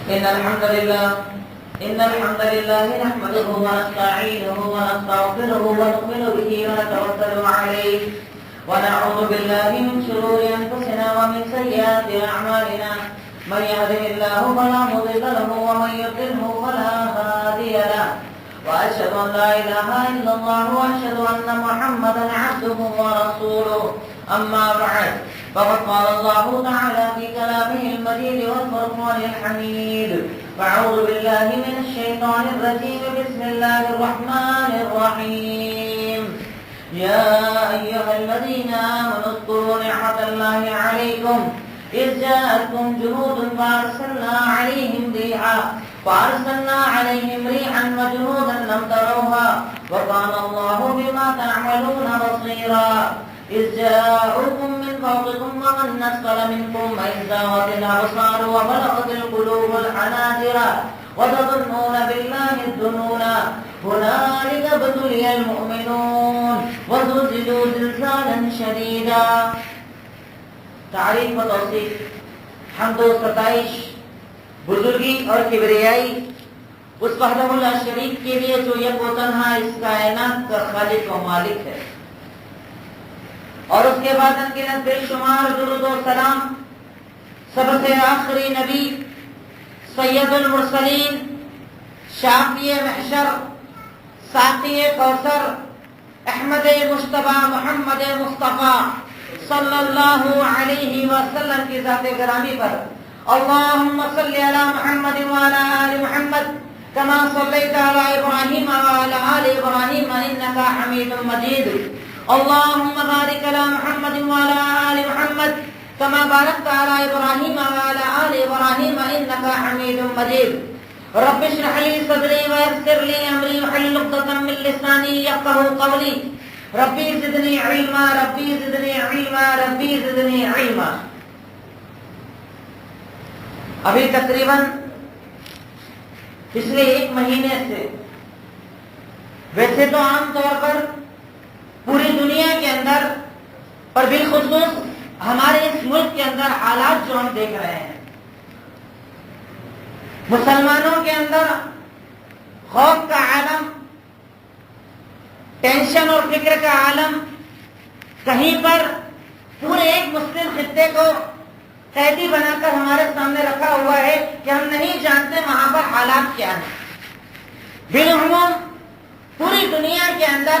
إن الحمد لله نحمده ونستعينه ونستغفره ونؤمن به ونتوكل عليه ونعوذ بالله من شرور أنفسنا ومن سيئات أعمالنا من يهده الله فلا مضل له ومن يضلله فلا هادي له وأشهد أن لا إله إلا الله وأشهد أن محمدا عبده ورسوله أما بعد فقد قال الله تعالى في كلامه المجيد والفرقان الحميد فأعوذ بالله من الشيطان الرجيم بسم الله الرحمن الرحيم يا أيها الذين آمنوا اذكروا نعمة الله عليكم إذ جاءتكم جنود فأرسلنا عليهم ريحا وجنودا لم تروها وكان الله بما تعملون بصيرا إذ جاءوكم من فوقكم ومن أسفل منكم وإذ زاغت الأبصار وبلغت القلوب الحناجر وتظنون بالله الظنونا هنالك ابتلي المؤمنون وزلزلوا زلزالا شديدا. تعریف و توصیف، حمد و ستائش، بزرگی اور کبریائی اس وحدہ لا شریک کے لیے جو یک و تنہا اس کائنات کا خالق و مالک ہے، اور اس کے بعد ان کے بے شمار درود و سلام سب سے آخری نبی سید المرسلین، شافی محشر، ساقی کوثر، احمد مجتبی محمد مصطفیٰ صلی اللہ علیہ وسلم کی ذات گرامی پر اللہم صلی علی محمد وعلی آل محمد کما صلیت علی ابراہیم وعلی آل ابراہیم انکا حمید مجید. اللہم بارک علی محمد وعلی آل محمد کما بارکت علی ابراہیم وعلی آل ابراہیم انکا حمید مجید. رب اشرح لی صدری ویسر لی امری واحلل عقدۃ من لسانی یفقهوا قولی. ربی زدنی علما ربی زدنی علما ربی زدنی علما. ابھی تقریباً پچھلے ایک مہینے سے، ویسے تو عام طور پر پوری دنیا کے اندر اور بالخصوص ہمارے اس ملک کے اندر حالات جو ہم دیکھ رہے ہیں، مسلمانوں کے اندر خوف کا عالم، ٹینشن اور فکر کا عالم، کہیں پر پورے ایک مسلم خطے کو قیدی بنا کر ہمارے سامنے رکھا ہوا ہے کہ ہم نہیں جانتے وہاں پر حالات کیا ہیں. بالعموم پوری دنیا کے اندر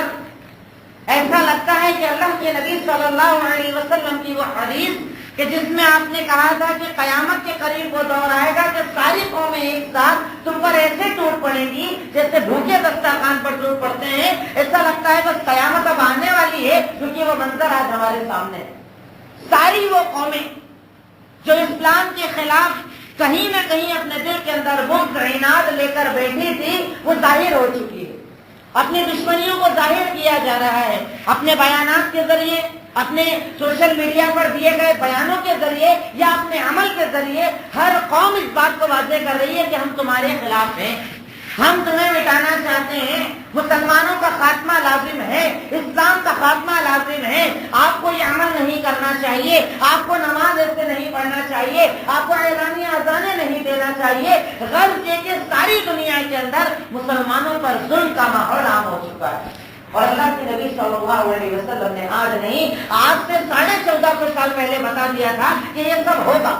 ایسا لگتا ہے کہ اللہ کے نبی صلی اللہ علیہ وسلم کی وہ حدیث کہ جس میں آپ نے کہا تھا کہ قیامت کے قریب وہ دور آئے گا کہ ساری قومیں ایک ساتھ تم پر ایسے ٹوٹ پڑیں گی جیسے بھوکے دسترخوان پر ٹوٹ پڑتے ہیں. ایسا لگتا ہے بس قیامت اب آنے والی ہے، کیونکہ وہ منظر آج ہمارے سامنے ہے. ساری وہ قومیں جو اسلام کے خلاف کہیں نہ کہیں اپنے دل کے اندر بغض عناد لے کر بیٹھی تھی، وہ ظاہر ہو چکی ہے. اپنی دشمنیوں کو ظاہر کیا جا رہا ہے اپنے بیانات کے ذریعے، اپنے سوشل میڈیا پر دیے گئے بیانوں کے ذریعے یا اپنے عمل کے ذریعے. ہر قوم اس بات کو واضح کر رہی ہے کہ ہم تمہارے خلاف ہیں، ہم تمہیں مٹانا چاہتے ہیں، مسلمانوں کا خاتمہ لازم ہے، اسلام کا خاتمہ لازم ہے. آپ کو یہ عمل نہیں کرنا چاہیے، آپ کو نماز ایسے نہیں پڑھنا چاہیے، آپ کو اعلانیہ اذانیں نہیں دینا چاہیے. غرض یہ کہ ساری دنیا کے اندر مسلمانوں پر ظلم کا ماحول عام ہو چکا ہے. اور اللہ کے نبی صلی اللہ علیہ وسلم نے آج نہیں، آج سے 1450 سال پہلے بتا دیا تھا کہ یہ سب ہوگا.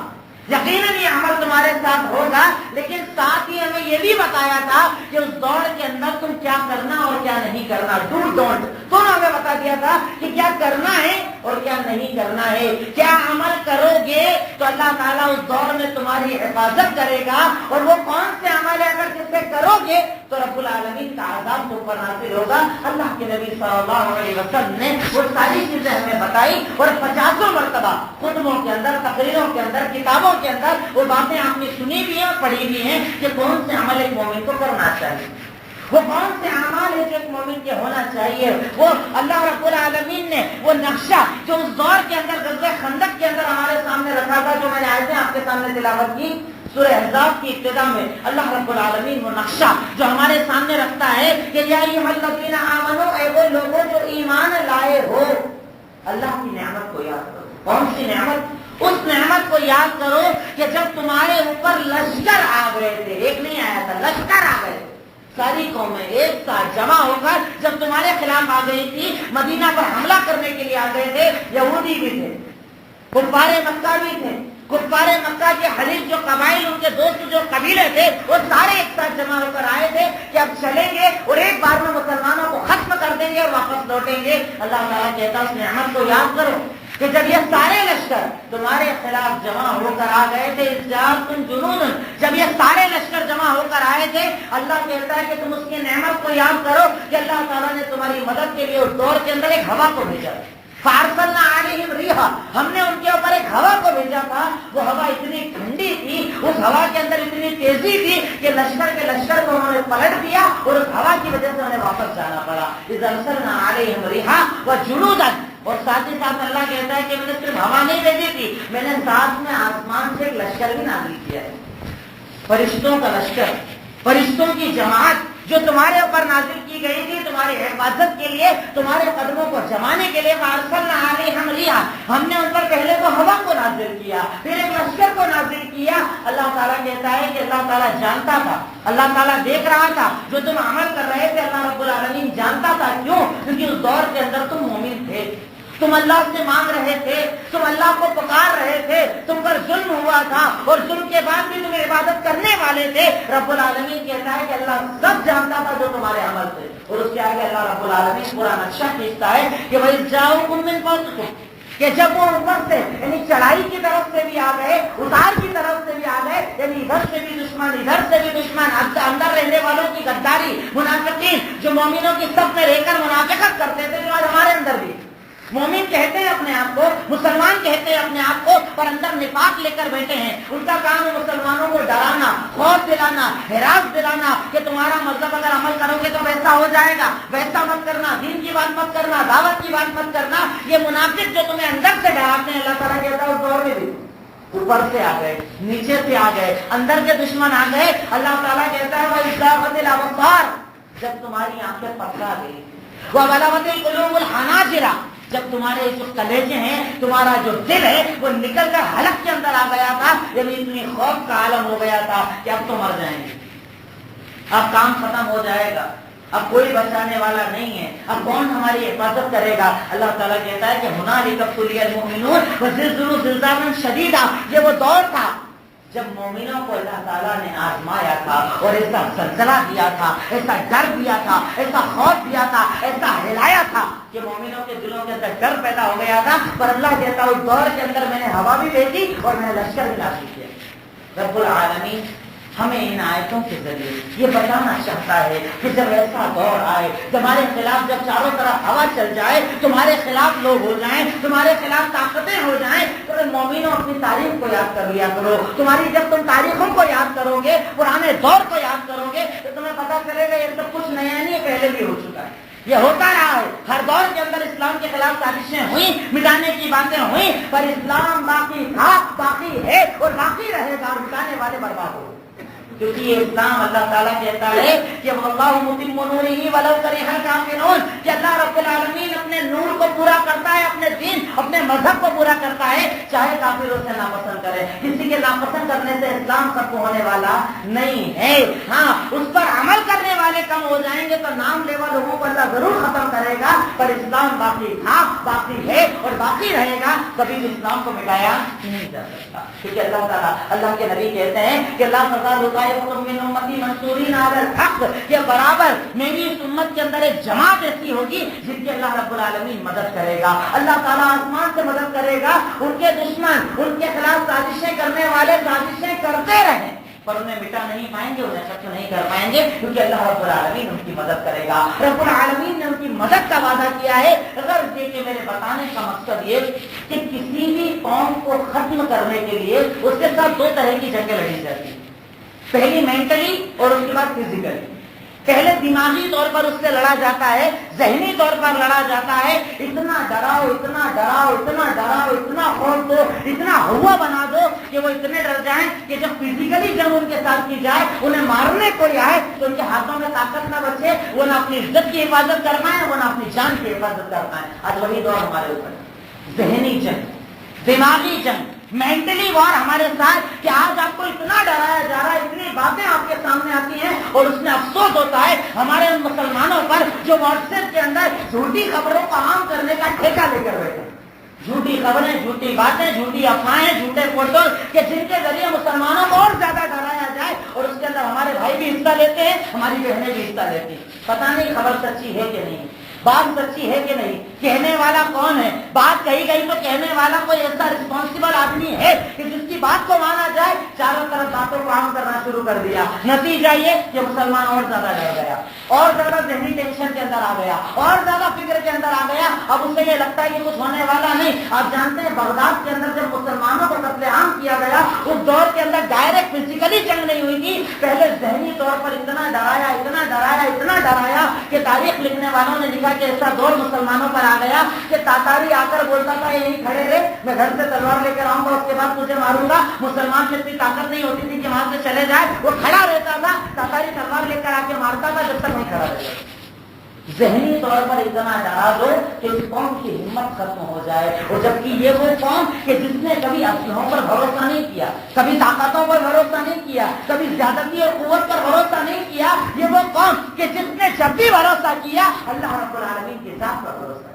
یقیناً یہ عمل تمہارے ساتھ ہوگا، لیکن ساتھ ہی ہمیں یہ بھی بتایا تھا کہ اس دور کے اندر تم کیا کرنا اور کیا نہیں کرنا. ڈو ڈونٹ دونوں ہمیں بتا دیا تھا کہ کیا کرنا ہے اور کیا نہیں کرنا ہے. کیا عمل کرو گے تو اللہ تعالیٰ اس دور میں تمہاری حفاظت کرے گا، اور وہ کون سے عمل ہے اگر جسے کرو گے تو رب العالمین کا عذاب تم پر نازل ہوگا. اللہ کے نبی صلی اللہ علیہ وسلم نے وہ ساری چیزیں ہمیں بتائی، اور 50 مرتبہ خطبوں کے اندر، تقریروں کے اندر، کتابوں کے اندر وہ باتیں آپ نے سنی بھی ہیں اور پڑھی بھی ہیں کہ کون سے عمل ایک مومن کو کرنا چاہیے، وہ کون سے اعمال ہے جو ایک مومن کے ہونا چاہیے. وہ اللہ رب العالمین نے وہ نقشہ جو اس دور کے اندر غزوہ خندق کے اندر ہمارے سامنے رکھا تھا، جو میں نے آیتیں آپ کے سامنے تلاوت کی سورہ احزاب کی ابتدا میں، اللہ رب العالمین وہ نقشہ جو ہمارے سامنے رکھتا ہے کہ یا ایھا الذین آمنو، اے وہ لوگوں جو ایمان لائے ہو، اللہ کی نعمت کو یاد کرو. کون سی نعمت؟ اس نعمت کو یاد کرو کہ جب تمہارے اوپر لشکر آ گئے تھے، ایک نہیں آیا تھا، لشکر آ گئے، ساری قومیں ایک ساتھ جمع ہو کر جب تمہارے خلاف آ گئی تھی، مدینہ پر حملہ کرنے کے لیے آ گئے تھے، یہودی بھی تھے، کفار مکہ بھی تھے، کفار مکہ کے حلیف جو قبائل، ان کے دوست جو قبیلے تھے، وہ سارے ایک ساتھ جمع ہو کر آئے تھے کہ اب چلیں گے اور ایک بار میں مسلمانوں کو ختم کر دیں گے اور واپس لوٹیں گے۔ اللہ تعالیٰ کہتا ہے اس نعمت کو یاد کرو کہ جب یہ سارے لشکر تمہارے خلاف جمع ہو کر آ گئے تھے، تم جنون، جب یہ سارے لشکر جمع ہو کر آئے تھے، اللہ کہتا ہے کہ تم اس کی نعمت کو یاد کرو کہ اللہ تعالیٰ نے تمہاری مدد کے لیے اس دور کے اندر ایک ہوا کو بھیجا، فارسلنا علیہم ریحا، ہم نے ان کے اوپر ایک ہوا کو بھیجا تھا، وہ ہوا اتنی ٹھنڈی تھی، اس ہوا کے اندر اتنی تیزی تھی کہ لشکر کے لشکر کو انہوں نے پلٹ دیا اور اس ہوا کی وجہ سے انہیں واپس جانا پڑا۔ اذ ارسلنا علیہم ریحا وجنودا، اور ساتھ ہی ساتھ اللہ کہتا ہے کہ میں نے صرف ہوا نہیں بھیجی تھی، میں نے ساتھ میں آسمان سے ایک لشکر بھی نازل کیا ہے، فرشتوں کا لشکر، فرشتوں کی جماعت جو تمہارے اوپر نازل کی گئی تھی تمہاری حفاظت کے لیے، تمہارے قدموں کو جمانے کے لیے۔ فارسلنا علیہم ریحا، ہم نے ان پر پہلے تو ہوا کو نازل کیا، پھر ایک لشکر کو نازل کیا۔ اللہ تعالیٰ کہتا ہے کہ اللہ تعالیٰ جانتا تھا، اللہ تعالیٰ دیکھ رہا تھا جو تم عمل کر رہے تھے، اللہ رب العالمین جانتا تھا۔ کیوں؟ کیونکہ اس دور کے اندر تم مومن تھے، تم اللہ سے مانگ رہے تھے، تم اللہ کو پکار رہے تھے، تم پر ظلم ہوا تھا اور ظلم کے بعد بھی تم عبادت کرنے والے تھے۔ رب العالمین کہتا ہے کہ اللہ سب جانتا تھا جو تمہارے عمل تھے، اور اس کے آگے اللہ رب العالمین پورا نقشہ کھینچتا ہے کہ وَإِذْ جَاءُوكُم مِّن فَوْقِكُم، کہ جب وہ اوپر سے یعنی چڑھائی کی طرف سے بھی آ گئے، اتار کی طرف سے بھی آ گئے، یعنی ادھر سے بھی دشمن ادھر سے بھی دشمن، اندر رہنے والوں کی غداری، منافقین جو مومنوں کی صف میں رہ کر منافقت کرتے تھے، جو آج ہمارے اندر بھی مومن کہتے ہیں اپنے آپ کو، مسلمان کہتے ہیں اپنے آپ کو، پر اندر نفاق لے کر بیٹھے ہیں۔ ان کا کام ہے مسلمانوں کو ڈرانا، خوف دلانا، ہراس دلانا کہ تمہارا مذہب اگر عمل کرو گے تو ویسا ہو جائے گا، ویسا مت کرنا، دین کی بات مت کرنا، دعوت کی بات مت کرنا۔ یہ منافق جو تمہیں اندر سے ڈراتے ہیں، اللہ تعالیٰ کہتا ہے اس دور میں بھی اوپر سے آ گئے، نیچے سے آ گئے، اندر کے دشمن آ گئے۔ اللہ تعالیٰ کہتا ہے وَإِذَاغَتِ الْأَبْصَارُ، جب تمہاری آنکھیں پکڑا گئی، وَبَلَغَتِ الْقُلُوبُ الْحَنَاجِرَ، جب تمہارے جو کلیجے ہیں، تمہارا جو دل ہے وہ نکل کر حلق کے اندر آ گیا تھا، یعنی اتنی خوف کا عالم ہو گیا تھا کہ اب تو مر جائیں گے، اب کام ختم ہو جائے گا، اب کوئی بچانے والا نہیں ہے، اب کون ہماری حفاظت کرے گا۔ اللہ تعالیٰ کہتا ہے کہ هُنَالِكَ ابْتُلِيَ الْمُؤْمِنُونَ وَزُلْزِلُوا زِلْزَالًا شَدِيدًا، یہ وہ دور تھا جب مومنوں کو اللہ تعالیٰ نے آزمایا تھا اور ایسا زلزلہ دیا تھا، ایسا ڈر دیا تھا، ایسا خوف دیا تھا، ایسا ہلایا تھا کہ مومنوں کے دلوں کے اندر ڈر پیدا ہو گیا تھا۔ پر اللہ کہتا ہے اس دور کے اندر میں نے ہوا بھی بھیجی اور میں نے لشکر بھی نازل کیا۔ رب العالمین ہمیں ان آیتوں کے ذریعے یہ بتانا چاہتا ہے کہ جب ایسا دور آئے، تمہارے خلاف جب چاروں طرف ہوا چل جائے، تمہارے خلاف لوگ ہو جائیں، تمہارے خلاف طاقتیں ہو جائیں، تو مومنوں اپنی تاریخ کو یاد کر لیا کرو۔ تمہاری جب تم تاریخوں کو یاد کرو گے، پرانے دور کو یاد کرو گے، تو تمہیں پتا چلے گا یہ سب کچھ نیا نہیں، پہلے بھی ہو چکا ہے، یہ ہوتا رہا ہے۔ ہر دور کے اندر اسلام کے خلاف سازشیں ہوئیں، مٹانے کی باتیں ہوئیں، پر اسلام باقی تھا، باقی ہے اور باقی رہے گا، اور مٹانے والے برباد ہو، کیونکہ یہ اسلام اللہ تعالیٰ کہتا ہے کہ وَاللَّهُ مُتِمُّ نُورِهِ وَلَوْ كَرِهَ الْكَافِرُونَ، کہ اللہ رب العالمین اپنے نور کو پورا کرتا ہے، اپنے دین، اپنے مذہب کو پورا کرتا ہے، چاہے کافر اسے ناپسند کرے۔ کسی کے ناپسند کرنے سے اسلام ختم ہونے والا نہیں ہے۔ ہاں، اس پر عمل کرنے والے کم ہو جائیں گے تو نام لیوا لوگوں کو اللہ ضرور ختم کرے گا، پر اسلام باقی تھا، باقی ہے اور باقی رہے گا، کبھی بھی اسلام کو مٹایا نہیں جا سکتا۔ کیونکہ اللہ تعالیٰ، اللہ کے نبی کہتے ہیں کہ اللہ تعالیٰ من امتی منصورین علی الحق، کہ برابر میری اس امت کے اندر ایک جماعت ایسی ہوگی جن کی اللہ رب العالمین مدد کرے گا۔ اللہ تعالیٰ آسمان سے مدد کرے گا، ان کے دشمن، ان کے خلاف سازشیں کرنے والے سازشیں کرتے رہیں، پر انہیں مٹا نہیں پائیں گے، انہیں ختم نہیں کر پائیں گے، کیونکہ اللہ رب العالمین ان کی مدد کرے گا۔ رب العالمین نے ان کی مدد کا وعدہ کیا ہے۔ اگر دیکھیں میرے بتانے کا مقصد یہ کہ کسی بھی قوم کو ختم کرنے کے لیے اس کے ساتھ دو طرح کی جنگیں لڑی جاتی ہیں، پہلی مینٹلی اور اس کے بعد فزیکلی۔ پہلے دماغی طور پر اس سے لڑا جاتا ہے، ذہنی طور پر لڑا جاتا ہے، اتنا ڈراؤ، اتنا ڈراؤ، اتنا ڈراؤ، اتنا خوف دو، اتنا ہوا بنا دو کہ وہ اتنے ڈر جائیں کہ جب فزیکلی جنگ ان کے ساتھ کی جائے، انہیں مارنے کوئی آئے تو ان کے ہاتھوں میں طاقت نہ بچے، وہ نہ اپنی عزت کی حفاظت کر پائیں، وہ نہ اپنی جان کی حفاظت کر پائیں۔ آج وہی دور ہمارے اوپر، ذہنی جنگ، دماغی جنگ، مینٹلی وار ہمارے ساتھ کہ آج آپ کو اتنا ڈرایا جا رہا ہے، اتنی باتیں آپ کے سامنے آتی ہیں اور اس میں افسوس ہوتا ہے ہمارے ان مسلمانوں پر جو واٹس ایپ کے اندر جھوٹی خبروں کو عام کرنے کا ٹھیکہ لے کر بیٹھے، جھوٹی خبریں، جھوٹی باتیں، جھوٹی افواہیں، جھوٹے فوٹوز کہ جن کے ذریعے مسلمانوں کو اور زیادہ ڈرایا جائے، اور اس کے اندر ہمارے بھائی بھی حصہ لیتے ہیں، ہماری بہنیں بھی حصہ لیتی ہیں۔ پتہ نہیں خبر سچی ہے کہ نہیں، بات سچی ہے کہ نہیں، کہنے والا کون ہے، بات کہی گئی تو کہنے والا کوئی ایسا رسپانسبل آدمی ہے کہ جس کی بات کو مانا جائے، چاروں طرف باتوں کو عام کرنا شروع کر دیا، نتیجہ یہ کہ مسلمان اور زیادہ ڈر گیا، اور زیادہ ذہنی ٹینشن کے اندر آ گیا، اور زیادہ فکر کے اندر آ گیا۔ اب اسے یہ لگتا ہے کہ کچھ ہونے والا نہیں۔ آپ جانتے ہیں بغداد کے اندر جب مسلمانوں کو قتل عام کیا گیا، اس دور کے اندر ڈائریکٹ فزیکلی جنگ نہیں ہوئی تھی، پہلے ذہنی طور پر اتنا ڈرایا، اتنا ڈرایا، اتنا ڈرایا کہ تاریخ لکھنے والوں نے لکھا کہ ایسا دور مسلمانوں پر آ گیا کہ تاتاری آ کر بولتا تھا یہیں کھڑے رہے، میں گھر سے تلوار لے کر آؤں گا، اس کے بعد تجھے ماروں گا۔ مسلمان سے اتنی طاقت نہیں ہوتی تھی کہ وہاں سے چلے جائے، وہ کھڑا رہتا تھا، تاتاری تلوار لے کر آ کے مارتا تھا جب تک نہیں کھڑا رہتا۔ ذہنی طور پر اتنا ڈرا دو کہ اس قوم کی ہمت ختم ہو جائے، اور جبکہ یہ وہ قوم کہ جس نے کبھی اسلحوں پر بھروسہ نہیں کیا، کبھی طاقتوں پر بھروسہ نہیں کیا، کبھی زیادتی اور قوت پر بھروسہ نہیں کیا، یہ وہ قوم کہ جس نے جب بھی بھروسہ کیا اللہ رب العالمین کے ذات پر بھروسہ کیا،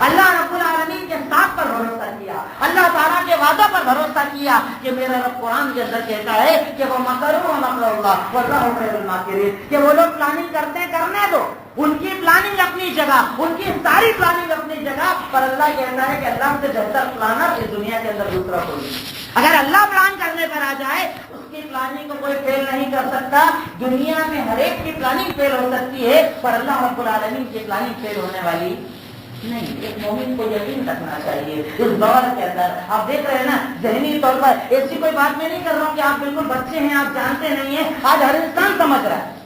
اللہ رب العالمین کے ساتھ پر بھروسہ کیا، اللہ تعالیٰ کے وعدوں پر بھروسہ کیا کہ میرا رب قرآن کے اندر کہتا ہے کہ وہ مکروا مکر اللہ واللہ خیر الماکرین، کہ وہ لوگ پلاننگ کرتے ہیں، کرنے دو، ان کی پلاننگ اپنی جگہ، ان کی ساری پلاننگ اپنی جگہ، پر اللہ کہتا ہے کہ اللہ سے بہتر پلانر اس دنیا کے اندر دوسرا کوئی نہیں۔ اگر اللہ پلان کرنے پر آ جائے اس کی پلاننگ کو کوئی فیل نہیں کر سکتا۔ دنیا میں ہر ایک کی پلاننگ فیل ہو سکتی ہے، پر اللہ رب العالمین کی پلاننگ فیل ہونے والی نہیں۔ ایک مومن کو یقین رکھنا چاہیے اس دور کے اندر۔ آپ دیکھ رہے ہیں نا ذہنی طور پر، ایسی کوئی بات میں نہیں کر رہا ہوں کہ آپ بالکل بچے ہیں، آپ جانتے نہیں ہیں، آج ہر انسان سمجھ رہا ہے،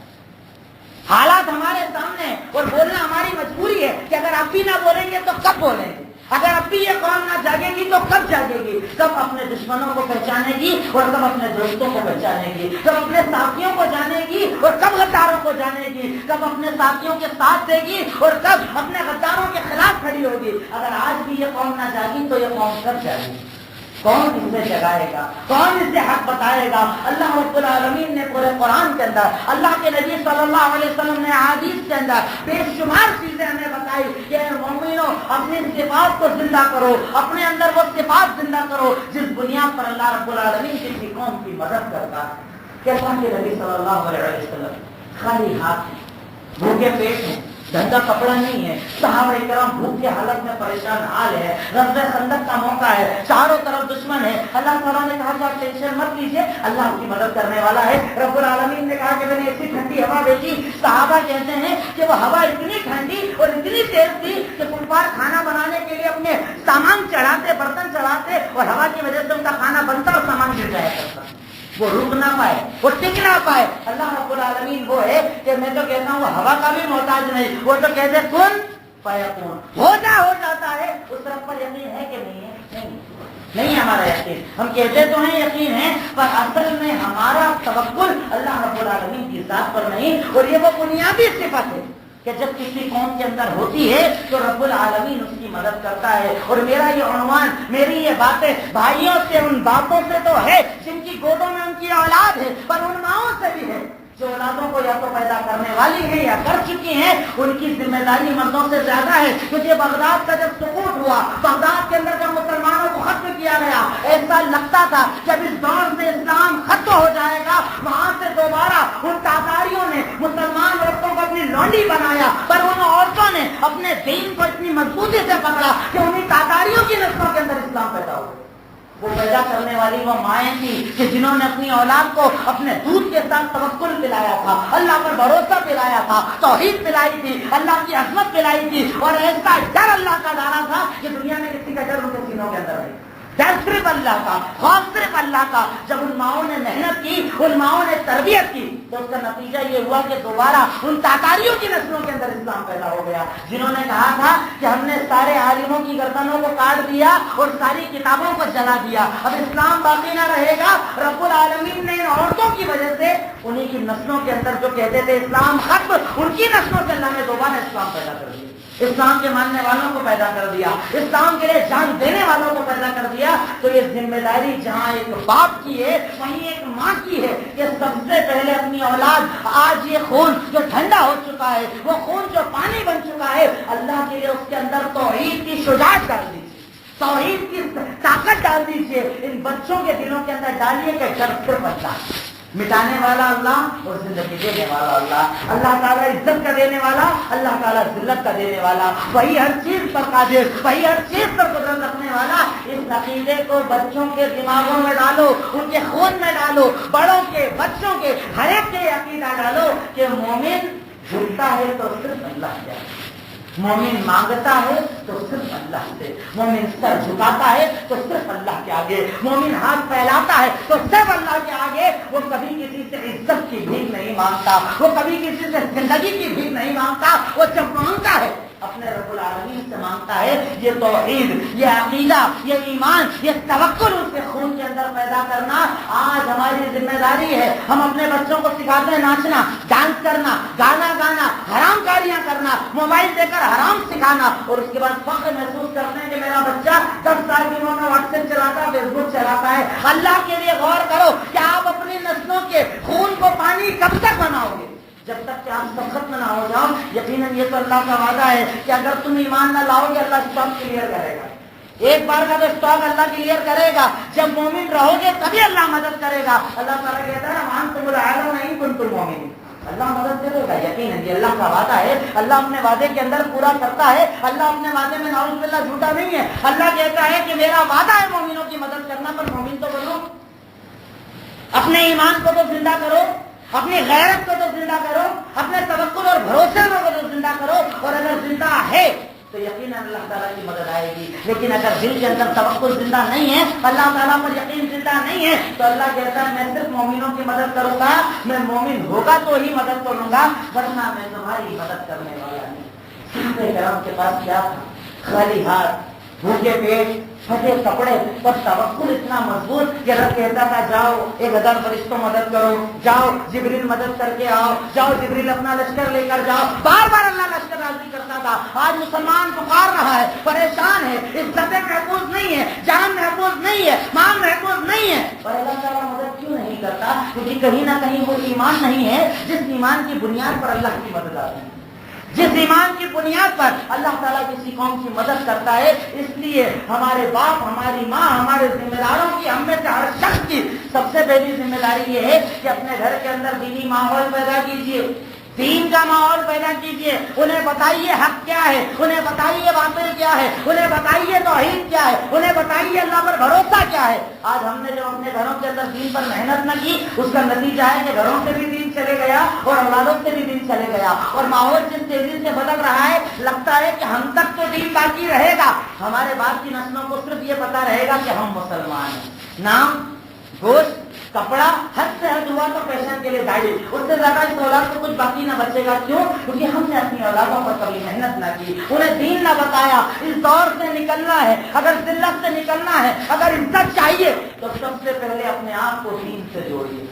حالات ہمارے سامنے، اور بولنا ہماری مجبوری ہے کہ اگر اب بھی نہ بولیں گے تو کب بولیں گے، اگر اب بھی یہ قوم نہ جاگے گی تو کب جاگے گی، کب اپنے دشمنوں کو پہچانے گی اور کب اپنے دوستوں کو پہچانے گی، کب اپنے ساتھیوں کو جانے گی اور کب غداروں کو جانے گی، کب اپنے ساتھیوں کے ساتھ دے گی اور کب اپنے غداروں کے خلاف کھڑی ہوگی۔ اگر آج بھی یہ قوم نہ جاگی تو یہ قوم کب جاگے گی؟ کون اسے جگائے گا، کون اسے حق بتائے گا؟ اللہ رب العالمین نے پورے قرآن کے اندر، اللہ کے نبی صلی اللہ علیہ وسلم نے احادیث کے اندر بے شمار چیزیں ہمیں بتائی کہ اے مومنو اپنی صفات کو زندہ کرو، اپنے اندر وہ صفات زندہ کرو جس بنیاد پر اللہ رب العالمین کسی قوم کی مدد کرتا ہے۔ کہ اللہ کے نبی صلی اللہ علیہ وسلم خالی ہاتھ ہیں، بھوکے پیٹ ہیں، دھندا کپڑا نہیں ہے، صحابہ کرام بھوک کی حالت میں پریشان حال ہے، غزوہ خندق کا موقع ہے، چاروں طرف دشمن ہے، اللہ تعالیٰ نے کہا کہ آپ ٹینشن مت لیجیے، اللہ آپ کی مدد کرنے والا ہے۔ رب العالمین نے کہا کہ میں نے ایسی ٹھنڈی ہوا بھیجی، صحابہ کہتے ہیں کہ وہ ہوا اتنی ٹھنڈی اور اتنی تیز تھی کہ کفار کھانا بنانے کے لیے اپنے سامان چڑھاتے، برتن چڑھاتے، اور ہوا کی وجہ سے ان کا کھانا بنتا اور سامان گر جایا کرتا، وہ رک نہ پائے، وہ ٹک نہ پائے۔ اللہ رب العالمین وہ ہے کہ میں تو کہتا ہوں وہ ہوا کا بھی محتاج نہیں، وہ تو کہتے کن فیکون، ہو جاتا ہے۔ اس رب پر یقین ہے کہ نہیں ہے؟ نہیں ہمارا یقین، ہم کہتے تو ہیں یقین ہے، پر اصل میں ہمارا توکل اللہ رب العالمین کی ذات پر نہیں، اور یہ وہ بنیادی صفت ہے کہ جب کسی قوم کے اندر ہوتی ہے تو رب العالمین اس کی مدد کرتا ہے۔ اور میرا یہ عنوان، میری یہ باتیں بھائیوں سے، ان باپوں سے تو ہے جن کی گودوں میں ان کی اولاد ہے، پر ان ماؤں سے بھی ہے جو اولادوں کو یا تو پیدا کرنے والی ہیں یا کر چکی ہیں۔ ان کی ذمہ داری مردوں سے زیادہ ہے، کیونکہ بغداد کا جب سقوط ہوا، بغداد کے اندر جب مسلمانوں کو ختم کیا گیا، ایسا لگتا تھا جب اس دور سے اسلام ختم ہو جائے گا، وہاں سے دوبارہ ان تاتاریوں نے مسلمان عورتوں کو اپنی لونڈی بنایا، پر ان عورتوں نے اپنے دین کو اتنی مضبوطی سے پکڑا کہ انہیں تاتاریوں کی نسلوں کے اندر اسلام پیدا ہوا۔ وہ پیدا کرنے والی وہ مائیں تھی کہ جنہوں نے اپنی اولاد کو اپنے دودھ کے ساتھ توکل پلایا تھا، اللہ پر بھروسہ پلایا تھا، توحید پلائی تھی، اللہ کی عظمت پلائی تھی، اور ایسا ڈر اللہ کا ڈالا تھا کہ دنیا میں کسی کا ڈر ان کے سینوں کے اندر نہیں، ڈر صرف اللہ کا، خوف صرف اللہ کا۔ جب ان ماؤں نے محنت کی، ان ماؤں نے تربیت کی، تو اس کا نتیجہ یہ ہوا کہ دوبارہ ان تاتاریوں کی نسلوں کے اندر اسلام پیدا ہو گیا، جنہوں نے کہا تھا کہ ہم نے سارے عالموں کی گردنوں کو کاٹ دیا اور ساری کتابوں کو جلا دیا، اب اسلام باقی نہ رہے گا۔ رب العالمین نے ان عورتوں کی وجہ سے انہیں کی نسلوں کے اندر جو کہتے تھے اسلام ختم، ان کی نسلوں سے اللہ نے دوبارہ اسلام پیدا کر دیا۔ اسلام کے ماننے والوں کو پیدا کر دیا، اسلام کے لیے جان دینے والوں کو پیدا کر دیا، تو یہ ذمہ داری جہاں ایک باپ کی ہے وہیں ایک ماں کی ہے کہ سب سے پہلے اپنی اولاد، آج یہ خون جو ٹھنڈا ہو چکا ہے، وہ خون جو پانی بن چکا ہے، اللہ کے لیے اس کے اندر توحید کی شجاعت ڈال دیجیے، توحید کی طاقت ڈال دیجیے، ان بچوں کے دلوں کے اندر ڈالیے کہ ڈر صرف اللہ، مٹانے والا اللہ اور زندگی دینے والا اللہ، اللہ تعالیٰ عزت کا دینے والا، اللہ تعالیٰ ذلت کا دینے والا، وہی ہر چیز پر قادر، وہی ہر چیز پر قدرت رکھنے والا۔ اس عقیدے کو بچوں کے دماغوں میں ڈالو، ان کے خون میں ڈالو، بڑوں کے بچوں کے ہر ایک کے عقیدہ ڈالو کہ مومن جھکتا ہے تو صرف اللہ کیا، مومن مانگتا ہے تو صرف اللہ سے، مومن سر جھکاتا ہے تو صرف اللہ کے آگے، مومن ہاتھ پھیلاتا ہے تو صرف اللہ کے آگے۔ وہ کبھی کسی سے عزت کی بھیک نہیں مانگتا، وہ کبھی کسی سے زندگی کی بھیک نہیں مانگتا، وہ جب مانگتا ہے اپنے رب العالمین سے مانگتا ہے۔ یہ توحید، یہ عقیدہ، یہ ایمان، یہ توکل اس کے خون کے اندر پیدا کرنا آج ہماری ذمہ داری ہے۔ ہم اپنے بچوں کو سکھاتے ہیں ناچنا، ڈانس کرنا، گانا گانا، حرام کاریاں کرنا، موبائل دے کر حرام سکھانا، اور اس کے بعد فخر محسوس کرتے ہیں کہ میرا بچہ 10 سال کی عمر میں واٹس ایپ چلاتا ہے، فیس بک چلاتا ہے۔ اللہ کے لیے غور کرو کہ آپ اپنی نسلوں کے خون کو پانی کب تک بناؤ گے؟ جب تک کہ آپ سب ختم نہ ہو جاؤ۔ یقیناً یہ تو اللہ کا وعدہ ہے کہ اگر تم ایمان نہ لاؤ گے اللہ اسٹاک کلیئر کرے گا، ایک بار کا تو اسٹاک اللہ کلیئر کرے گا۔ جب مومن رہو گے تبھی اللہ مدد کرے گا۔ اللہ تعالیٰ کہتا ہے نا وَأَنْتُمُ الْأَعْلَوْنَ إِن كُنتُم مُؤْمِنِينَ، اللہ مدد کرے گا۔ یقیناً یہ اللہ کا وعدہ ہے، اللہ اپنے وعدے کے اندر پورا کرتا ہے، اللہ اپنے وعدے میں نعوذ باللہ جھوٹا نہیں ہے۔ اللہ کہتا ہے کہ میرا وعدہ ہے مومنوں کی مدد کرنا، پر مومن تو بنو، اپنے ایمان کو تو زندہ کرو، اپنی غیرت کو تو زندہ کرو، اپنے توکل اور بھروسے کو تو زندہ کرو، اور اگر زندہ ہے تو یقیناً اللہ تعالیٰ کی مدد آئے گی۔ لیکن اگر دل کے اندر توکل زندہ نہیں ہے، اللہ تعالیٰ پر یقین زندہ نہیں ہے، تو اللہ کہتا ہے میں صرف مومنوں کی مدد کروں گا، میں مومن ہوگا تو ہی مدد کروں گا، ورنہ میں تمہاری مدد کرنے والا نہیں۔ صحابہ کرام کے پاس کیا تھا؟ خالی ہاتھ، بھوکے پیٹ، پھٹے کپڑے، پر توکل اتنا مضبوط کہ رب کہتا تھا جاؤ 1000 فرشتوں مدد کرو، جاؤ جبریل مدد کر کے آؤ، جاؤ جبریل اپنا لشکر لے کر جاؤ، بار بار اللہ لشکر نازل کرتا تھا۔ آج مسلمان پکار رہا ہے، پریشان ہے، عزتیں محفوظ نہیں ہے، جان محفوظ نہیں ہے، مال محفوظ نہیں ہے، اور اللہ تعالیٰ مدد کیوں نہیں کرتا؟ کیونکہ کہیں نہ کہیں وہ ایمان نہیں ہے جس ایمان کی بنیاد پر اللہ کی مدد آتی ہے، جس ایمان کی بنیاد پر اللہ تعالیٰ کسی قوم کی مدد کرتا ہے۔ اس لیے ہمارے باپ، ہماری ماں، ہمارے ذمہ داروں کی، ہم میں سے ہر شخص کی سب سے پہلی ذمہ داری یہ ہے کہ اپنے گھر کے اندر دینی ماحول پیدا کیجیے، دین کا ماحول پیدا کیجیے، انہیں بتائیے حق کیا ہے، انہیں بتائیے باطل کیا ہے، انہیں بتائیے توحید کیا ہے، انہیں بتائیے اللہ پر بھروسہ کیا ہے۔ آج ہم نے جو اپنے گھروں کے اندر دین پر محنت نہ کی، اس کا نتیجہ ہے کہ گھروں سے بھی دین چلے گیا اور اولادوں سے بھی دین چلے گیا، اور ماحول جس تیزی سے بدل رہا ہے لگتا ہے کہ ہم تک تو دین باقی رہے گا، ہمارے بعد کی نسلوں کو صرف یہ پتا رہے گا کہ ہم مسلمان ہیں، نام، گوشت، کپڑا، حد سے حد ہوا تو فیشن کے لیے داڑھی، اس سے زیادہ اس اولاد کو کچھ باقی نہ بچے گا۔ کیوں؟ کیونکہ ہم نے اپنی اولادوں پر کبھی محنت نہ کی، انہیں دین نہ بتایا۔ اس دور سے نکلنا ہے، اگر ذلت سے نکلنا ہے، اگر عزت چاہیے تو سب سے پہلے اپنے آپ کو دین سے جوڑیے،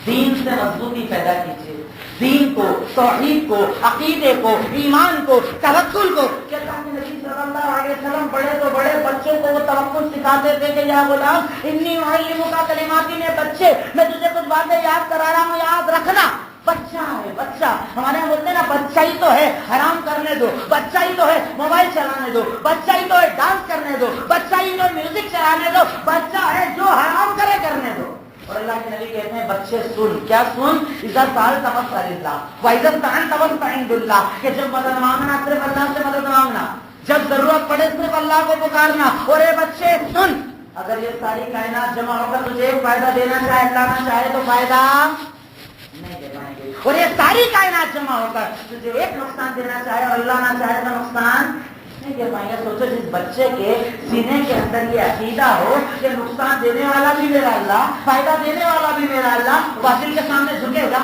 دین سے مضبوطی پیدا کیجیے، دین کو، توحید کو، عقیدے کو، ایمان کو، توکل کو۔ کہ اللہ کے نبی صلی اللہ علیہ وسلم بڑے تو بڑے بچوں کو وہ توکل سکھاتے تھے کہ یا غلام انی معلمک کلمات، نے بچے میں تجھے کچھ باتیں یاد کرا رہا ہوں، یاد رکھنا۔ بچہ ہے، بچہ، ہمارے یہاں بولتے ہیں نا بچہ ہی تو ہے، حرام کرنے دو، بچہ ہی تو ہے موبائل چلانے دو، بچہ ہی تو ہے ڈانس کرنے دو، بچہ ہی تو میوزک چلانے دو، بچہ ہے جو حرام کرے کرنے دو۔ اور اللہ کے نبی کہتے ہیں بچے سن، کیا سن؟ اذا سألت فاسأل اللہ واذا استعنت فاستعن باللہ، کہ جب مدد مانگنا صرف اللہ سے مدد مانگنا، جب ضرورت پڑے صرف اللہ کو پکارنا۔ اور اے بچے سن، اگر یہ ساری کائنات جمع ہو کر تجھے ایک فائدہ دینا چاہے، اللہ نہ چاہے تو فائدہ نہیں دے پائیں گے، اور یہ ساری کائنات جمع ہو کر تجھے ایک نقصان دینا چاہے اور اللہ نہ چاہے تو نقصان نہیں دے پائیں گے۔ سوچو جس بچے کے سینے کے اندر یہ عقیدہ ہو کہ نقصان دینے والا بھی میرا اللہ، فائدہ دینے والا بھی میرا اللہ، باطل کے سامنے جھکے گا؟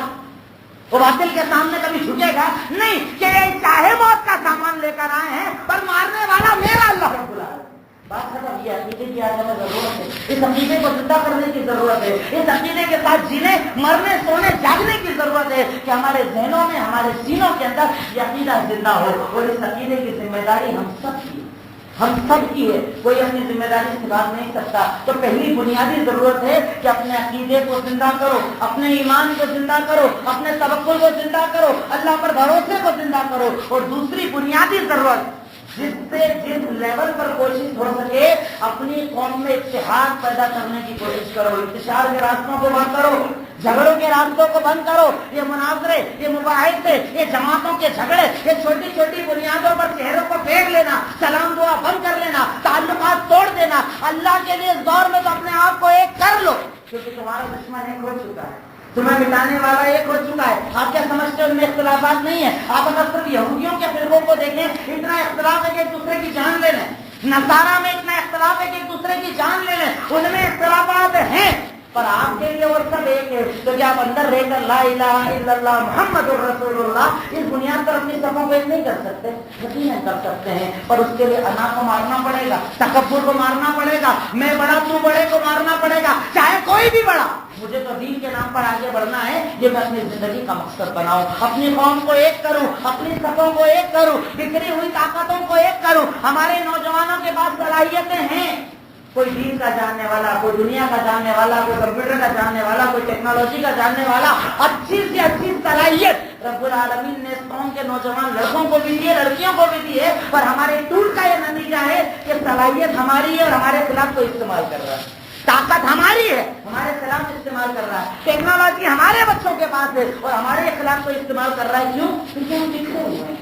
وہ باطل کے سامنے کبھی جھکے گا نہیں، کہ چاہے موت کا سامان لے کر آئے ہیں پر مارنے والا میرا اللہ رب العالمین، بات ختم. یہ عقیدے کی آج ہمیں ضرورت ہے. اس عقیدے کو زندہ کرنے کی ضرورت ہے. اس عقیدے کے ساتھ جینے مرنے سونے جاگنے کی ضرورت ہے کہ ہمارے ذہنوں میں ہمارے سینوں کے اندر یہ عقیدہ زندہ ہو. اور اس عقیدے کی ذمہ داری ہم سب کی ہے. کوئی اپنی ذمہ داری سے بات نہیں کرتا. تو پہلی بنیادی ضرورت ہے کہ اپنے عقیدے کو زندہ کرو, اپنے ایمان کو زندہ کرو, اپنے توکل کو زندہ کرو, اللہ پر بھروسے کو زندہ کرو. اور دوسری بنیادی ضرورت جس سے جس لیول پر کوشش ہو سکے اپنی قوم میں اتحاد پیدا کرنے کی کوشش کرو. انتشار کے راستوں کو بند کرو, جھگڑوں کے راستوں کو بند کرو. یہ مناظرے, یہ مباحثے, یہ جماعتوں کے جھگڑے, یہ چھوٹی چھوٹی بنیادوں پر چہروں کو پھینک لینا, سلام دعا بند کر لینا, تعلقات توڑ دینا. اللہ کے لیے اس دور میں تو اپنے آپ کو ایک کر لو, کیونکہ تمہارا دشمن ایک ہو چکا ہے, تمہیں مٹانے والا ایک ہو چکا ہے. آپ کیا سمجھتے ہیں ان میں اختلافات نہیں ہے؟ آپ اگر صرف یہودیوں کے فرقوں کو دیکھیں, اتنا اختلاف ہے کہ ایک دوسرے کی جان لے لیں. نصارہ میں اتنا اختلاف ہے کہ ایک دوسرے کی جان لے لیں. ان میں اختلافات ہیں پر آپ کے لیے وہ سب ایک ہے. تو کیا آپ اندر رہ کر لا الہ الا اللہ محمد الرسول اللہ اس بنیاد پر اپنی صفوں کو ایک نہیں کر سکتے؟ یقیناً کر سکتے ہیں, پر اس کے لیے انا کو مارنا پڑے گا, تکبر کو مارنا پڑے گا, میں بڑا تو بڑے کو مارنا پڑے گا, چاہے کوئی بھی بڑا. مجھے تو دین کے نام پر آگے بڑھنا ہے, یہ میں اپنی زندگی کا مقصد بناؤں, اپنی قوم کو ایک کروں, اپنی صفوں کو ایک کروں, بکھری ہوئی طاقتوں کو ایک کروں. ہمارے نوجوانوں کے پاس صلاحیتیں ہیں, کوئی دین کا جاننے والا, کوئی دنیا کا جاننے والا, کوئی کمپیوٹر کا جاننے والا, کوئی ٹیکنالوجی کا جاننے والا, اچھی سے اچھی صلاحیت رب العالمین نے اس قوم کے نوجوان لڑکوں کو بھی دی ہے, لڑکیوں کو بھی دی ہے. پر ہمارے ٹول کا یہ نتیجہ ہے کہ صلاحیت ہماری ہے اور ہمارے خلاف کوئی استعمال کر رہا ہے. طاقت ہماری ہے, ہمارے خلاف استعمال کر رہا ہے. ٹیکنالوجی ہمارے بچوں کے پاس ہے اور ہمارے خلاف کوئی استعمال کر رہا ہے. کیوں؟ کیونکہ ہم بکھرے ہوئے ہیں,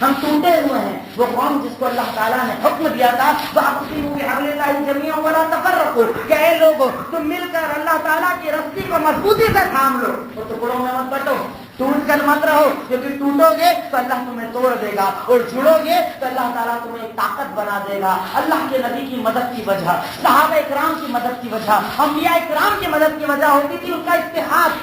ہم ٹوٹے ہوئے ہیں. وہ قوم جس کو اللہ تعالیٰ نے حکم دیا تھا وَاعْتَصِمُوا بِحَبْلِ اللَّهِ جَمِيعًا وَلَا تَفَرَّقُوا, کہ اے لوگوں تم مل کر اللہ تعالیٰ کی رسی کو مضبوطی سے تھام لو اور ٹکڑوں میں مت بٹو. ٹوٹ کر مت رہو, کیونکہ ٹوٹو گے تو اللہ تمہیں توڑ دے گا, اور جڑو گے تو اللہ تعالیٰ تمہیں ایک طاقت بنا دے گا. اللہ کے نبی کی مدد کی وجہ, صحابہ اکرام کی مدد کی وجہ, انبیاء اکرام کی مدد کی وجہ ہوتی تھی ان کا اتحاد,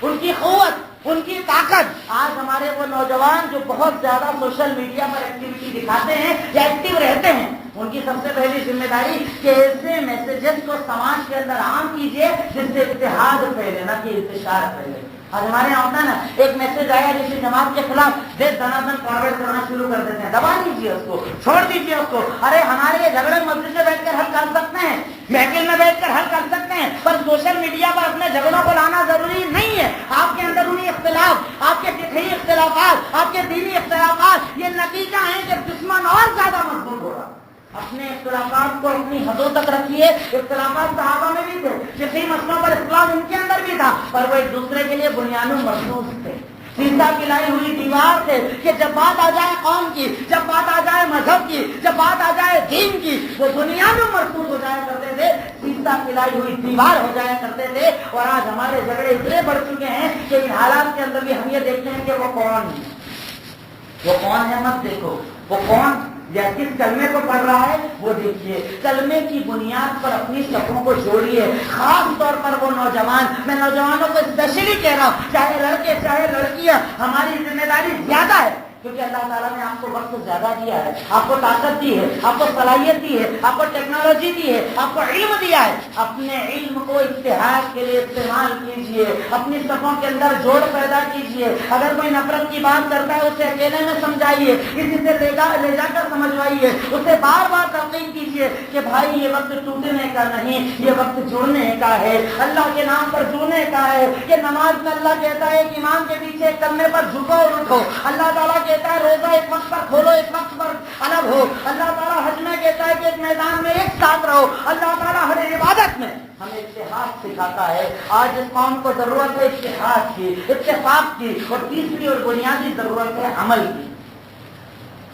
ان کی قوت, ان کی طاقت. آج ہمارے وہ نوجوان جو بہت زیادہ سوشل میڈیا پر ایکٹیویٹی دکھاتے ہیں یا ایکٹیو رہتے ہیں, ان کی سب سے پہلی ذمہ داری کہ ایسے میسیجز کو سماج کے اندر عام کیجیے جس سے اتحاد پھیلے, نہ کہ انتشار پھیلے. آج ہمارے یہاں ہوتا ہے نا, ایک میسج آیا کسی جماعت کے خلاف, دیش دنادن فارورڈ کرنا شروع کر دیتے ہیں. دبا دیجیے اس کو, چھوڑ دیجیے اس کو. ارے ہمارے یہ جھگڑے مسجد میں بیٹھ کر حل کر سکتے ہیں, محفل میں بیٹھ کر حل کر سکتے ہیں, پر سوشل میڈیا پر اپنے جھگڑوں کو لانا ضروری نہیں ہے. آپ کے اندرونی اختلاف, آپ کے فقہی اختلافات, آپ کے دینی اختلافات, یہ نتیجہ ہے کہ دشمن اور زیادہ مضبوط ہو رہا. اپنے اختلافات کو اپنی حدوں تک رکھیے. اختلافات صحابہ میں بھی تھے, کسی مسئلوں پر اختلاف ان کے اندر بھی تھا, پر وہ ایک دوسرے کے لیے بنیادوں مرسوس تھے. سیدھا کھلائی ہوئی دیوار تھے کہ جب بات آ جائے قوم کی, جب بات آ جائے مذہب کی, جب بات آ جائے دین کی, وہ بنیادوں مرسوس ہو جایا کرتے تھے, سیدھا کھلائی ہوئی دیوار ہو جایا کرتے تھے. اور آج ہمارے جھگڑے اتنے بڑھ چکے ہیں کہ ان حالات کے اندر بھی ہم یہ دیکھتے ہیں کہ وہ کون ہے مت دیکھو, وہ کون یا کس کلمے کو پڑھ رہا ہے وہ دیکھیے. کلمے کی بنیاد پر اپنی صفوں کو جوڑیے. خاص طور پر وہ نوجوان, میں نوجوانوں کو اسپیشلی کہہ رہا ہوں, چاہے لڑکے چاہے لڑکیاں, ہماری ذمہ داری زیادہ ہے, کیونکہ اللہ تعالیٰ نے آپ کو وقت زیادہ دیا ہے, آپ کو طاقت دی ہے, آپ کو صلاحیت دی ہے, آپ کو ٹیکنالوجی دی ہے, آپ کو علم دیا ہے. اپنے علم کو اتحاد کے لیے استعمال کیجیے, اپنی صفوں کے اندر جوڑ پیدا کیجیے. اگر کوئی نفرت کی بات کرتا ہے اسے اکیلے میں سمجھائیے, کسی سے لے جا کر سمجھوائیے, اسے بار بار تلقین کیجیے کہ بھائی یہ وقت ٹوٹنے کا نہیں, یہ وقت جڑنے کا ہے, اللہ کے نام پر جڑنے کا ہے. کہ نماز میں اللہ کہتا ہے کہ امام کے پیچھے کندھے پر جھکو اور اٹھو. اللہ تعالیٰ کہتا ہے روزہ ایک وقت پر کھولو, ایک وقت پر الگ ہو. اللہ تعالیٰ حج میں کہتا ہے کہ ایک میدان میں ایک ساتھ رہو. اللہ تعالیٰ ہر عبادت میں ہمیں اتحاد سکھاتا ہے. آج اس قوم کو ضرورت ہے اتحاد کی, اتفاق کی. اور تیسری اور بنیادی ضرورت ہے عمل کی.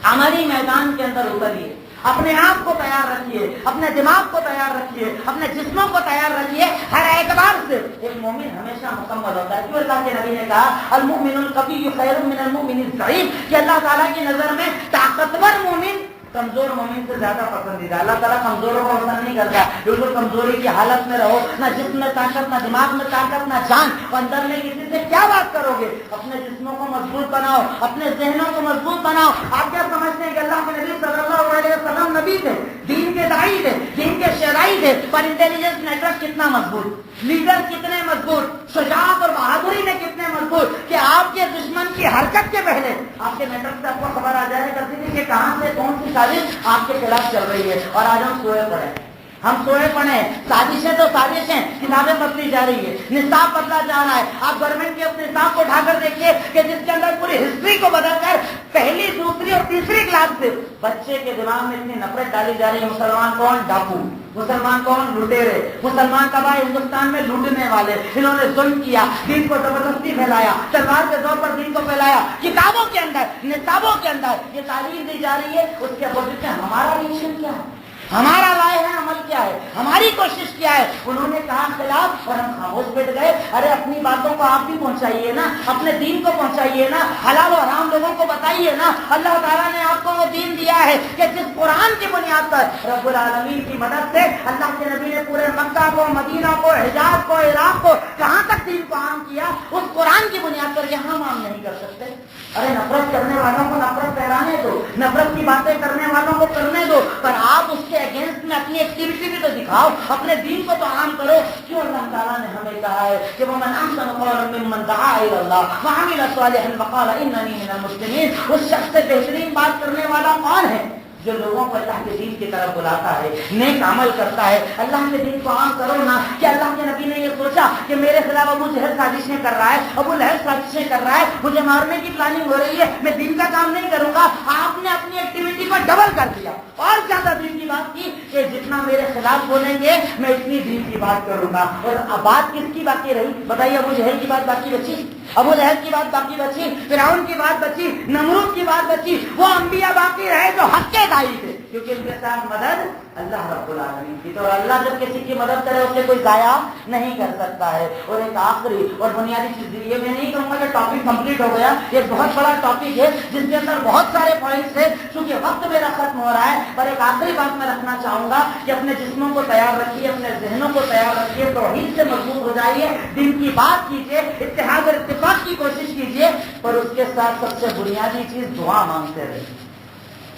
عملی میدان کے اندر اتریے, اپنے آپ کو تیار رکھیے, اپنے دماغ کو تیار رکھیے, اپنے جسموں کو تیار رکھیے. ہر اعتبار سے ایک مومن ہمیشہ مکمل ہوتا ہے. کیوں اللہ کے نبی نے کہا المؤمن القوی خیر من المؤمن الضعیف, کہ اللہ تعالیٰ کی نظر میں طاقتور مومن کمزور مومن سے زیادہ پسندیدہ. اللہ تعالیٰ کمزوروں کو پسند نہیں کرتا. بالکل کمزوری کی حالت میں رہو, نہ جسم میں طاقت, نہ دماغ میں طاقت, نہ جان, اندر میں کسی سے کیا بات کرو گے؟ اپنے جسموں کو مضبوط بناؤ, اپنے ذہنوں کو مضبوط بناؤ. آپ کیا سمجھتے ہیں کہ اللہ کے نبی صلی اللہ علیہ وسلم نبی تھے, دین کے داعی تھے, دین کے شہرائی تھے, پر انٹیلیجنس نیٹ ورک کتنا مضبوط, لیڈر کتنے مضبوط, شجاعت اور بہادری میں کتنے مضبوط کہ آپ کے دشمن کی حرکت کے پہلے آپ کے نیٹ ورک سے آپ کو خبر آ جائے کرتی تھی کہ کہاں سے کون سی سازش آپ کے خلاف چل رہی ہے. اور آج ہم سوئے پڑے, سازشیں تو سازشیں, کتابیں بدلی جا رہی ہے, نصاب بدلا جا رہا ہے. آپ گورنمنٹ کے اپنے نصاب کو اٹھا کر دیکھیے کہ جس کے اندر پوری ہسٹری کو بدل کر پہلی, دوسری اور تیسری کلاس سے بچے کے دماغ میں اتنی نفرت ڈالی جا رہی ہے. مسلمان کون؟ ڈاکو. مسلمان کون؟ لٹیرے. مسلمان کا بھائی ہندوستان میں لوٹنے والے, انہوں نے ظلم کیا, دین کو زبردستی پھیلایا, تلوار کے زور پر دین کو پھیلایا. کتابوں کے اندر, نصابوں کے اندر یہ تعلیم دی جا رہی ہے. اس کے اپوزٹ میں ہمارا ریشن کیا ہے, ہمارا رائے ہے, عمل کیا ہے, ہماری کوشش کیا ہے؟ انہوں نے کہا خلاف اور ہم خاموش بیٹھ گئے. ارے اپنی باتوں کو آپ بھی پہنچائیے نا, اپنے دین کو پہنچائیے نا, حلال و حرام لوگوں کو بتائیے نا. اللہ تعالیٰ نے آپ کو وہ دین دیا ہے کہ جس قرآن کی بنیاد پر رب العالمین کی مدد سے اللہ کے نبی نے پورے مکہ کو, مدینہ کو, حجاز کو, عراق کو, کہاں تک دین کو عام کیا, اس قرآن کی بنیاد پر یہاں ہم عام نہیں کر سکتے. ارے نفرت کرنے والوں کو نفرت پھیلانے دو, نفرت کی باتیں کرنے والوں کو کرنے دو, پر آپ اس کے اگینسٹ میں اپنی ایکٹیویٹی بھی تو دکھاؤ, اپنے دین کو تو عام کرو. کیوں اللہ تعالیٰ نے ہمیں کہا ہے کہ وَمَنْ أَحْسَنُ قَوْلًا مِمَّنْ دَعَا إِلَى اللَّهِ وَعَمِلَ صَالِحًا وَقَالَ إِنَّنِي مِنَ الْمُسْلِمِينَ. اس شخص سے بہترین بات کرنے والا کون ہے؟ جو لوگوں کو اللہ کے دین کی طرف بلاتا ہے, نیک عمل کرتا ہے. اللہ کے دین کو عام کرو نا. کہ اللہ کے نبی نے یہ سوچا کہ میرے خلاف ابو جہل سازشیں کر رہا ہے, ابو لہب سازشیں کر رہا ہے, مجھے مارنے کی پلاننگ ہو رہی ہے, میں دین کا کام نہیں کروں گا. آپ نے اپنی ایکٹیویٹی کو ڈبل کر دیا اور زیادہ دین کی بات کی کہ جتنا میرے خلاف بولیں گے میں اتنی دین کی بات کروں گا. اور بات کس کی باقی رہی بتائیے؟ ابو جہل کی بات باقی بچی, ابو لہب کی بات باقی بچی, فرعون کی بات بچی, نمرود کی بات بچی. وہ انبیاء باقی رہے جو حق کے داعی تھے, کیونکہ ان کے ساتھ مدد اللہ رب العالمین کی. تو اللہ جب کسی کی مدد کرے اسے کوئی ضائع نہیں کر سکتا ہے. اور ایک آخری اور بنیادی چیز, یہ میں نہیں کہوں گا کہ ٹاپک کمپلیٹ ہو گیا, یہ بہت بڑا ٹاپک ہے جس کے اندر بہت سارے پوائنٹس ہیں. چونکہ وقت میرا ختم ہو رہا ہے, پر ایک آخری بات میں رکھنا چاہوں گا کہ اپنے جسموں کو تیار رکھیے, اپنے ذہنوں کو تیار رکھیے, توحید سے مضبوط ہو جائیے, دین کی بات کیجیے, اتحاد اور اتفاق کی کوشش کیجیے, پر اس کے ساتھ سب سے بنیادی چیز دعا مانگتے رہیے.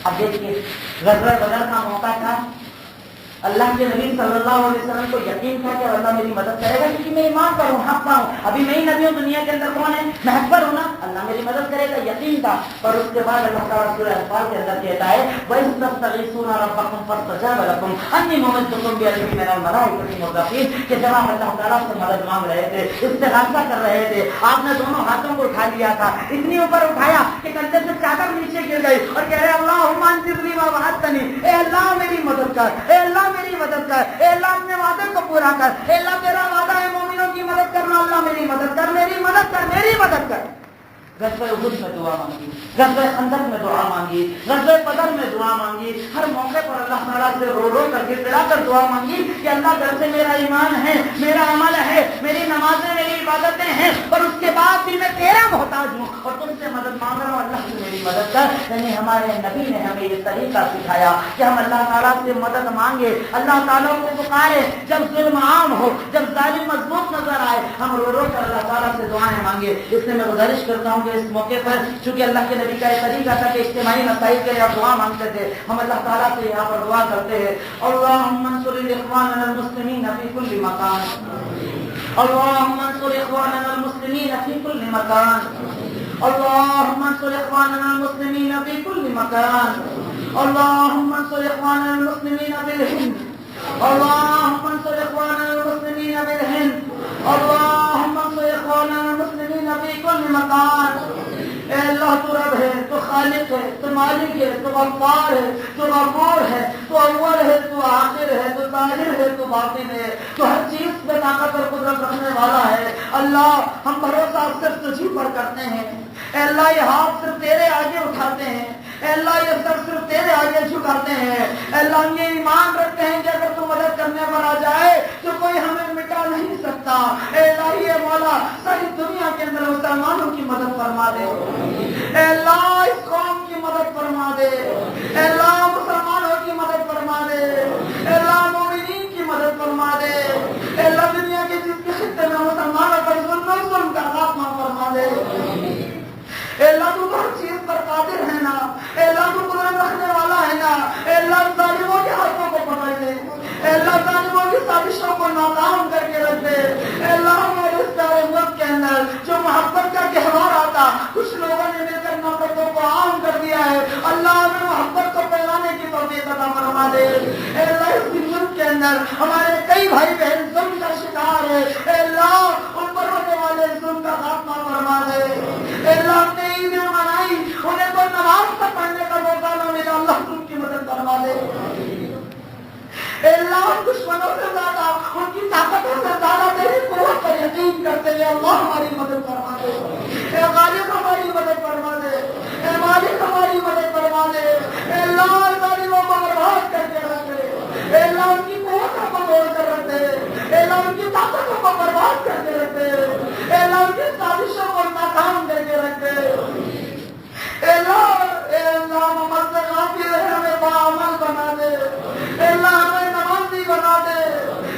اب دیکھیے غزوہ بدر کا موقع تھا, اللہ کے نبی صلی اللہ علیہ وسلم کو یقین تھا کہ اللہ میری مدد کرے گا, کیونکہ میں ایمان پر ہوں, حق پر ہوں, ابھی میں ہی نبی ہوں, دنیا کے اندر کون ہے, میں حق پر ہوں نا, اللہ میری مدد کرے گا, یقین تھا. پر اس کے بعد اللہ تعالیٰ سورہ انفال کے اندر کہتا ہے وَإِذْ تَسْتَغِيثُونَ رَبَّكُمْ فَاسْتَجَابَ لَكُمْ أَنِّي مُمِدُّكُمْ بِأَلْفٍ مِّنَ الْمَلَائِكَةِ مُرْدَفِينَ. کہ جب ہم اللہ تعالیٰ سے مدد مانگ رہے تھے, استغاثہ کر رہے تھے, آپ نے دونوں ہاتھوں کو اٹھا لیا تھا, اتنی اوپر اٹھایا کہ کندھے سے چادر نیچے گر گئی, اور کہہ رہے اللہم انصرنی ما وعدتنی, اے اللہ میری مدد کر, اے اللہ میری مدد کر, اے اللہ اپنے وعدے کو پورا کر, اے اللہ تیرا وعدہ ہے مومنوں کی مدد کرنا, اللہ میری مدد کر, میری مدد کر, میری مدد کر. غزوہ احد میں دعا مانگی, غزوہ خندق میں دعا مانگی, غزوہ بدر میں دعا مانگی, ہر موقع پر اللہ تعالیٰ سے رو رو کر کے پڑا کر دعا مانگی کہ اللہ گھر سے میرا ایمان ہے, میرا عمل ہے, میری نمازیں, میری عبادتیں ہیں, اور اس کے بعد بھی میں تیرا محتاج ہوں اور تم سے مدد مانگ رہا ہوں, اللہ سے میری مدد کر. یعنی ہمارے نبی نے ہمیں یہ طریقہ سکھایا کہ ہم اللہ تعالیٰ سے مدد مانگے, اللہ تعالیٰ کو پکارے, جب ظلم عام ہو, جب ظالم مضبوط نظر آئے, ہم رو رو کر اللہ تعالیٰ سے دعائیں مانگے. اس لیے میں گزارش کرتا ہوں کہ اس موقع پر چونکہ اللہ کے نبی کا یہ طریقہ تھا کہ اجتماعی مسائل کے لیے آپ دعا مانگتے تھے, ہم اللہ تعالیٰ سے یہاں پر دعا کرتے ہیں اللہم انصر اخواننا المسلمین فی کل مکان, اللہم انصر اخواننا المسلمین فی کل مکان, اللہم انصر اخواننا المسلمین فی کل مکان, اللہم انصر اخواننا المسلمین بالہند, اللہم انصر اخواننا المسلمین بالہند, اللہم انصر اخواننا المسلمین فی کل مکان. اے اللہ تو رب ہے, تو خالق ہے, تو مالک ہے, تو غفار ہے, تو غفور ہے, تو اول ہے, تو آخر ہے, تو ظاہر ہے, تو باطن ہے, تو ہر چیز میں طاقت اور قدرت رکھنے والا ہے. اللہ ہم بھروسہ صرف تجھی پر کرتے ہیں, اے اللہ یہ ہاتھ صرف تیرے آگے اٹھاتے ہیں, اے اللہ یہ سر صرف تیرے آگے جھکاتے ہیں, اے اللہ ہم یہ ایمان رکھتے ہیں کہ اگر تو مدد کرنے پر آ جائے تو کوئی ہمیں مٹا نہیں سکتا. اے اللہ یہ مولا ساری دنیا کے اندر مسلمانوں کی مدد فرما دے, اے اللہ اس قوم کی مدد فرما دے, اے اللہ اللہ تو ہر چیز پر قادر ہے نا، اللہ تو قدرت رکھنے والا ہے نا، اللہ ظالموں کے ہاتھوں کو پکڑ دے، اللہ ظالموں کی سازشوں کو ناکام کر کے رکھ دے، اللہ ہمارے اس پیارے وقت کے اندر جو محبت کا تہوار آتا کچھ لوگوں نے مل کر نفرتوں کو عام کر دیا ہے، اللہ ہمیں محبت کو پھیلانے کی توفیق عطا فرما دے، اللہ اس ملک کے اندر ہمارے کئی بھائی بہن ظلم کا شکار ہے، اللہ ان پر ہونے والے ظلم کا خاتمہ فرما دے، اللہ ہم نے عید منائی انہیں کوئی نماز تک پڑھنے کا موقع نہ ملا، اللہ ان کی مدد کروا دے، اللہ دشمنوں سے زیادہ ان کی طاقتوں سے زیادہ تیری قوت پر یقین کرتے ہیں، اللہ ہماری مدد فرما دے، اے غالب ہماری مدد فرما دے، اے مالک ہماری مدد فرما دے، اے اللہ ظالموں کو برباد کر کے رکھ دے، اے اللہ ان کی قوتوں کو توڑ کر رکھ دے، اے اللہ ان کی طاقتوں کو برباد کر کے رکھ دے، اے اللہ ان کی سازشوں کو ناکام کر کے رکھ دے، اے اللہ محمد سے غافل ہے ہمیں باعمل بنا دے، اے اللہ ہمیں نمازی بنا دے،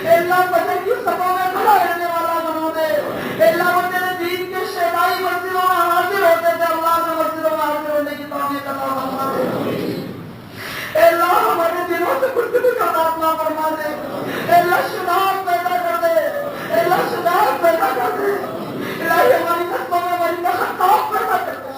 اے اللہ فجر کی صفوں میں کھڑا رہنے والا بنا دے، اے اللہ وہ تیرے دین کے شیدائی مسجدوں میں حاضر ہوتے تھے، اللہ میں مسجدوں میں حاضر ہونے کی توفیق عطا فرما دے، اے اللہ ہمارے دلوں سے گفتگو کا خاتمہ فرما دے، اے اللہ شجاعت پیدا کر دے، اے اللہ شجاعت پیدا کر دے، الہی ہماری قصبوں میں ہماری خطاب پیدا کر دے،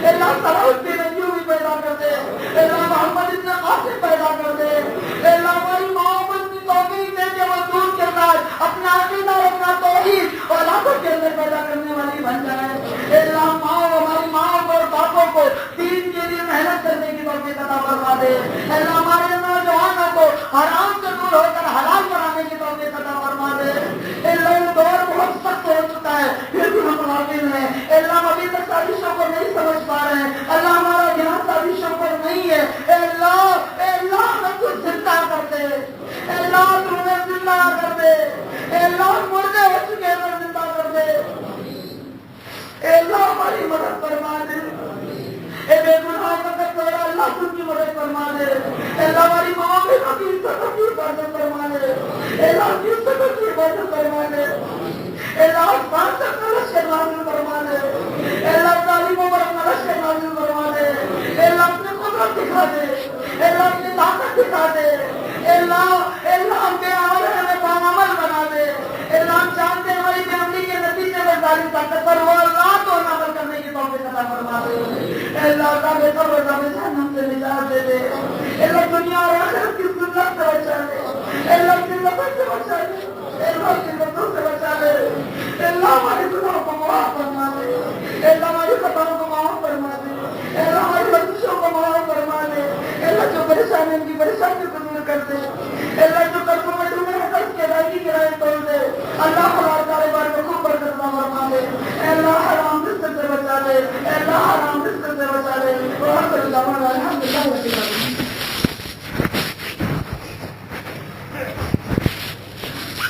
اے اللہ صلاح الدین ایوبی پیدا کر دے، اے اللہ محمد ابن قاسم پیدا کر دے، اے اللہ ہماری محبت کی توفیق دے کے مزدور کے ساتھ اپنا عقیدہ اور اپنا توحید اولادوں کے اندر پیدا کرنے والی بن جائے، اے اللہ ہماری ماں اور باپوں کو دین کے لیے محنت کرنے کی توفیق عطا فرما دے، اے اللہ ہمارے نوجوانوں کو حرام سے دور ہو کر حلال بنانے کی توفیق عطا فرما دے، اے اللہ دور بہت سخت ہو چکا ہے پھر بھی ہم غافل ہیں، اے اللہ ہم ابھی تک سازشوں کو نہیں سمجھ پا رہے ہیں، اللہ ہمارا دھیان سازشوں پر نہیں ہے، اے اللہ ہمیں تو زندہ کر دے، اے اللہ تو ہمیں زندہ کر دے، اے اللہ مردے ہو چکے ہیں زندہ کر دے، اے اللہ ہماری مدد فرما دے، اے بے گناہ مدد کرے اللہ تم کی مدد فرما دے، اے اللہ ہماری ماں کی عزتوں کی حفاظت فرما دے، اے اللہ کی عزتوں کی حفاظت فرما دے، اے اللہ آسمان سے اپنا لشکر نازل فرما دے، اے اللہ ظالموں پر اپنا لشکر نازل فرما دے، اے اللہ اپنی قدرت دکھا دے، اے اللہ اپنی طاقت دکھا دے، اے اللہ ہم بے عمل ہیں ہمیں باعمل بنا دے، اے اللہ ہم جانتے ہیں ہماری بے عملی کے نتیجے میں ظالم طاقت پر وہ اللہ کو عمل کرنے کی توفیق عطا فرما دے، اے اللہ تعالی قبر عذاب جہنم سے نجات دے دے، اے اللہ دنیا اور آخرت کی ذلت سے بچا دے، اے اللہ ذلتوں سے بچا دے، اے اللہ ذلتوں سے بچا دے، اے اللہ ہمارے گناہوں کو معاف فرما دے، اے اللہ ہماری خطاؤں کو معاف فرما دے، اے اللہ ہماری بخششوں کو معاف فرما دے، اے اللہ جو پریشانی ان کی پریشانی کو دور کر دے، اے اللہ جو قرضوں میں ڈوبے ہیں قرض کے ادائیگی کی راہیں توڑ دے، اللہ حلال کاروبار میں خوب برکت عطا فرما دے، اے اللہ حرام رزق سے بچا دے، اے اللہ حرام رزق سے بچا دے، اور ہم الحمدللہ